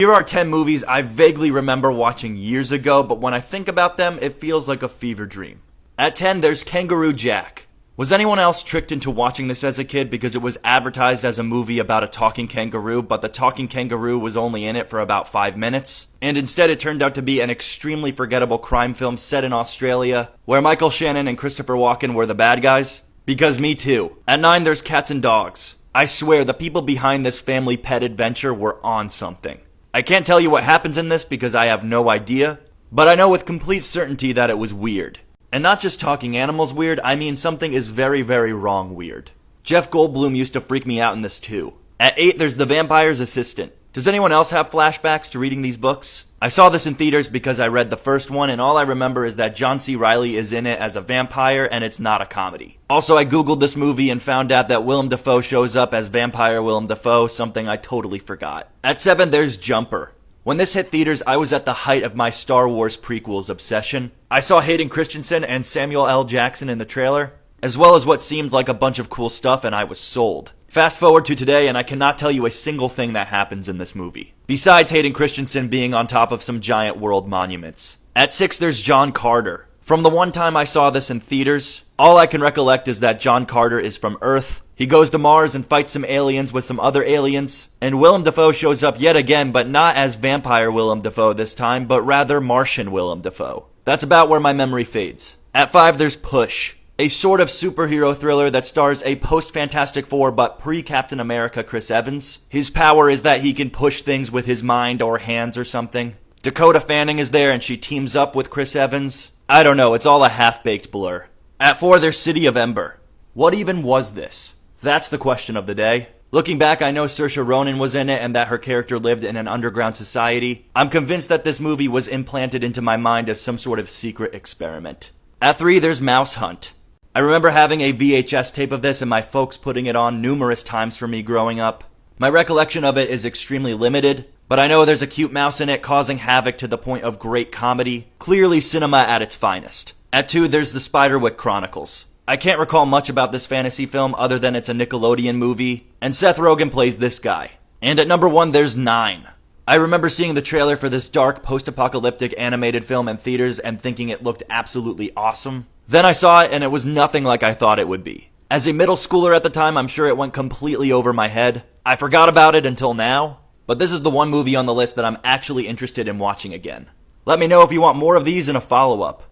Here are 10 movies I vaguely remember watching years ago, but when I think about them, it feels like a fever dream. At 10, there's Kangaroo Jack. Was anyone else tricked into watching this as a kid because it was advertised as a movie about a talking kangaroo, but the talking kangaroo was only in it for about 5 minutes? And instead it turned out to be an extremely forgettable crime film set in Australia, where Michael Shannon and Christopher Walken were the bad guys? Because me too. At 9, there's Cats and Dogs. I swear, the people behind this family pet adventure were on something. I can't tell you what happens in this because I have no idea, but I know with complete certainty that it was weird. And not just talking animals weird, I mean something is very, very wrong weird. Jeff Goldblum used to freak me out in this too. At 8, there's The Vampire's Assistant. Does anyone else have flashbacks to reading these books? I saw this in theaters because I read the first one, and all I remember is that John C. Reilly is in it as a vampire, and it's not a comedy. Also, I googled this movie and found out that Willem Dafoe shows up as vampire Willem Dafoe, something I totally forgot. At 7, there's Jumper. When this hit theaters, I was at the height of my Star Wars prequels obsession. I saw Hayden Christensen and Samuel L. Jackson in the trailer, as well as what seemed like a bunch of cool stuff, and I was sold. Fast forward to today, and I cannot tell you a single thing that happens in this movie, besides Hayden Christensen being on top of some giant world monuments. At 6, there's John Carter. From the one time I saw this in theaters, all I can recollect is that John Carter is from Earth. He goes to Mars and fights some aliens with some other aliens, and Willem Dafoe shows up yet again, but not as vampire Willem Dafoe this time, but rather Martian Willem Dafoe. That's about where my memory fades. At 5, there's Push, a sort of superhero thriller that stars a post-Fantastic Four but pre-Captain America Chris Evans. His power is that he can push things with his mind or hands or something. Dakota Fanning is there and she teams up with Chris Evans. I don't know, it's all a half-baked blur. At 4, there's City of Ember. What even was this? That's the question of the day. Looking back, I know Saoirse Ronan was in it and that her character lived in an underground society. I'm convinced that this movie was implanted into my mind as some sort of secret experiment. At 3, there's Mouse Hunt. I remember having a VHS tape of this and my folks putting it on numerous times for me growing up. My recollection of it is extremely limited, but I know there's a cute mouse in it causing havoc to the point of great comedy. Clearly cinema at its finest. At 2, there's The Spiderwick Chronicles. I can't recall much about this fantasy film other than it's a Nickelodeon movie, and Seth Rogen plays this guy. And at number 1, there's 9. I remember seeing the trailer for this dark, post-apocalyptic animated film in theaters and thinking it looked absolutely awesome. Then I saw it and it was nothing like I thought it would be. As a middle schooler at the time, I'm sure it went completely over my head. I forgot about it until now, but this is the one movie on the list that I'm actually interested in watching again. Let me know if you want more of these in a follow-up.